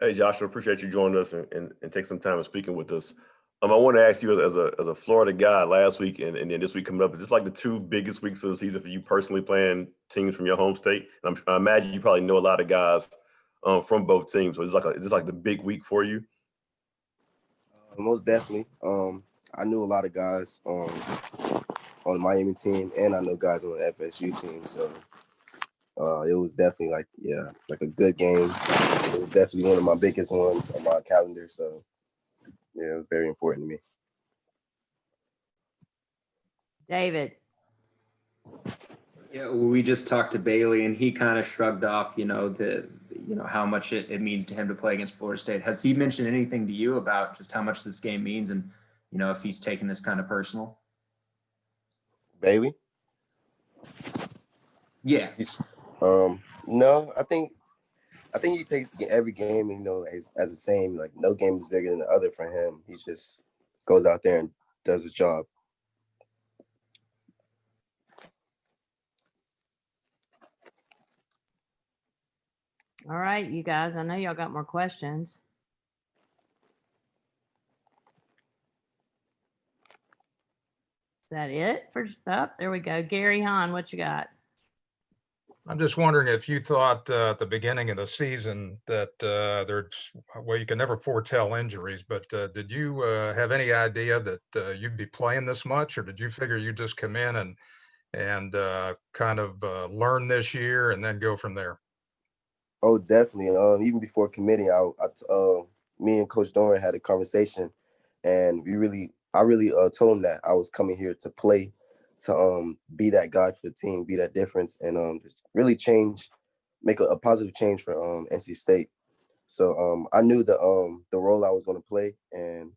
Hey, Joshua, appreciate you joining us and take some time and speaking with us. I want to ask you as a Florida guy last week and then this week coming up, is this like the two biggest weeks of the season for you personally playing teams from your home state? And I imagine you probably know a lot of guys from both teams. So is this like the big week for you? Most definitely. I knew a lot of guys on the Miami team, and I know guys on the FSU team. So it was definitely like a good game. It was definitely one of my biggest ones on my calendar. So yeah, it was very important to me. David. Yeah, we just talked to Bailey, and he kind of shrugged off, how much it means to him to play against Florida State. Has he mentioned anything to you about just how much this game means, and if he's taking this kind of personal? Bailey? Yeah. No, I think he takes every game, as the same. Like no game is bigger than the other for him. He just goes out there and does his job. All right, you guys, I know y'all got more questions. Is that it for there we go. Gary Hahn, what you got? I'm just wondering if you thought at the beginning of the season that you can never foretell injuries, but did you have any idea that you'd be playing this much, or did you figure you'd just come in and kind of learn this year and then go from there? Oh, definitely. Even before committing, me and Coach Doran had a conversation, and I really told him that I was coming here to play, to be that guy for the team, be that difference, and really make a positive change for NC State. So I knew the role I was going to play, and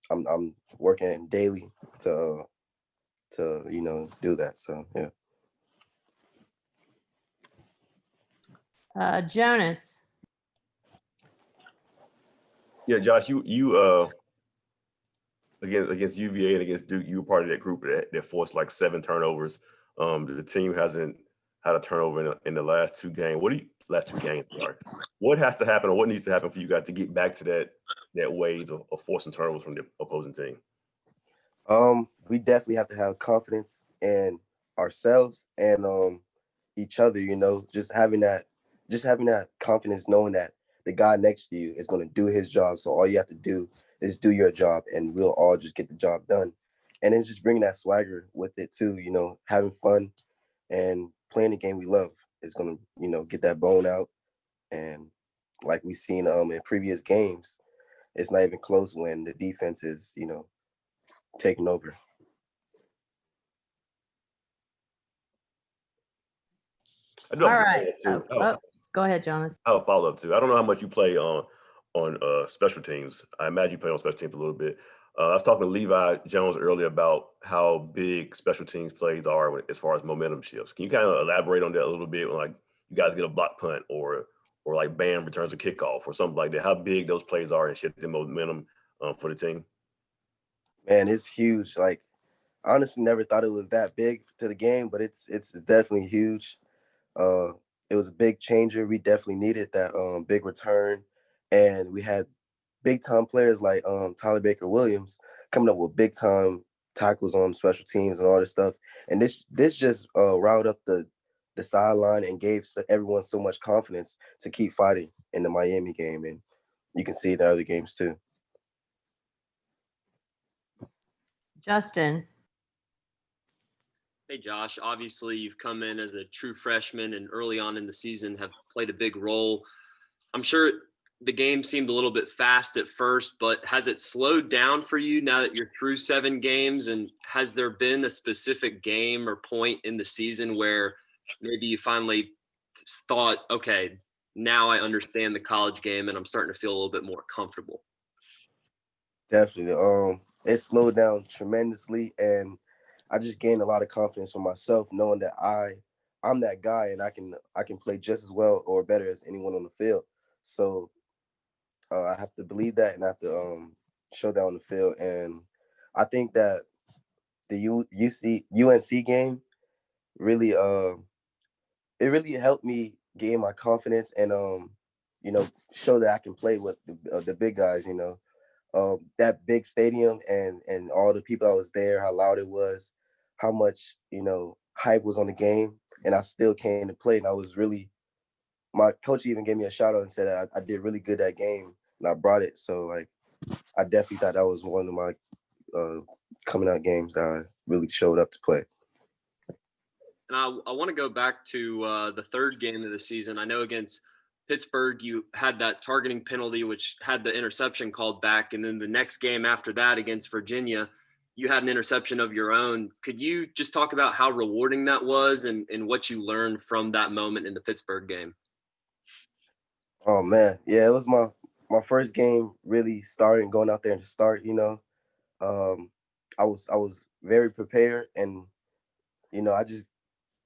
I'm working daily to do that. So yeah. Jonas. Yeah, Josh, you against UVA and against Duke, you were part of that group that forced like 7 turnovers. The team hasn't had a turnover in the last 2 games. Sorry. What has to happen, or what needs to happen for you guys to get back to that ways of forcing turnovers from the opposing team? We definitely have to have confidence in ourselves and each other. Just having that confidence, knowing that the guy next to you is going to do his job. So all you have to do is do your job, and we'll all just get the job done. And it's just bringing that swagger with it too. Having fun and playing the game we love is going to get that bone out. And like we've seen in previous games, it's not even close when the defense is taking over. I know. All right. Go ahead, Jonas. I'll follow up too. I don't know how much you play on special teams. I imagine you play on special teams a little bit. I was talking to Levi Jones earlier about how big special teams plays are as far as momentum shifts. Can you kind of elaborate on that a little bit? When, like, you guys get a block punt or like Bam returns a kickoff or something like that. How big those plays are and shifting momentum for the team? Man, it's huge. Like, I honestly never thought it was that big to the game, but it's definitely huge. It was a big changer. We definitely needed that big return, and we had big time players like Tyler Baker Williams coming up with big time tackles on special teams and all this stuff. And this just riled up the sideline and gave everyone so much confidence to keep fighting in the Miami game, and you can see it in other games too. Justin. Hey, Josh, obviously you've come in as a true freshman and early on in the season have played a big role. I'm sure the game seemed a little bit fast at first, but has it slowed down for you now that you're through 7 games? And has there been a specific game or point in the season where maybe you finally thought, okay, now I understand the college game and I'm starting to feel a little bit more comfortable? Definitely. It slowed down tremendously, and I just gained a lot of confidence for myself, knowing that I'm that guy and I can play just as well or better as anyone on the field. So I have to believe that, and I have to show that on the field. And I think that the UNC game really it really helped me gain my confidence and show that I can play with the big guys. That big stadium and all the people that was there, how loud it was, how much hype was on the game, and I still came to play. And I was really, my coach even gave me a shout out and said I did really good that game, and I brought it. So like, I definitely thought that was one of my coming out games that I really showed up to play. And I want to go back to the third game of the season. I know against Pittsburgh, you had that targeting penalty, which had the interception called back. And then the next game after that against Virginia, you had an interception of your own. Could you just talk about how rewarding that was and what you learned from that moment in the Pittsburgh game? Oh man, yeah, it was my first game really starting, going out there to start. I was very prepared, and I just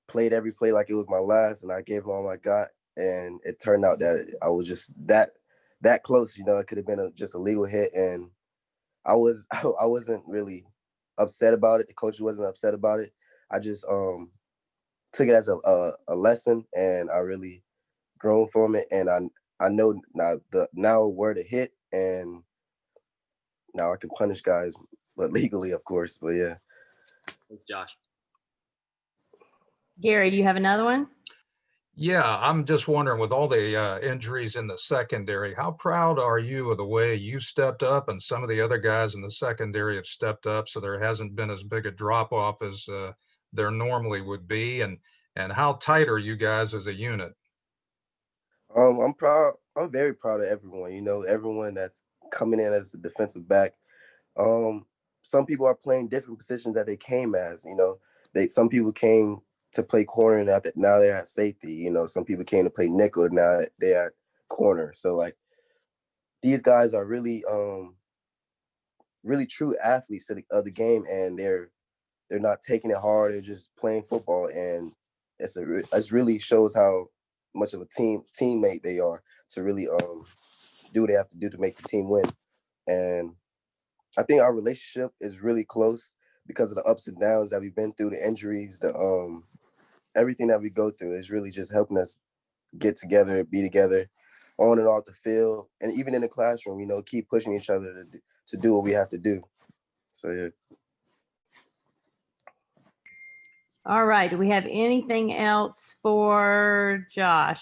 played every play like it was my last, and I gave all I got. And it turned out that I was just that close. It could have been just a legal hit, and I wasn't really upset about it. The coach wasn't upset about it. I just took it as a lesson, and I really grown from it. And I know now where to hit, and now I can punish guys, but legally, of course. But yeah. Thanks, Josh. Gary, do you have another one? Yeah, I'm just wondering, with all the injuries in the secondary, how proud are you of the way you stepped up and some of the other guys in the secondary have stepped up, so there hasn't been as big a drop off as there normally would be? And how tight are you guys as a unit? I'm proud. I'm very proud of everyone. Everyone that's coming in as a defensive back. Some people are playing different positions that they came as. Some people came to play corner, and now they're at safety. Some people came to play nickel, and now they're at corner. So like, these guys are really really true athletes of the game, and they're not taking it hard. They're just playing football, and it really shows how much of a teammate they are to really do what they have to do to make the team win. And I think our relationship is really close because of the ups and downs that we've been through, the injuries, the everything that we go through is really just helping us get together, be together on and off the field, and even in the classroom, keep pushing each other to do what we have to do. So yeah. All right. Do we have anything else for Josh?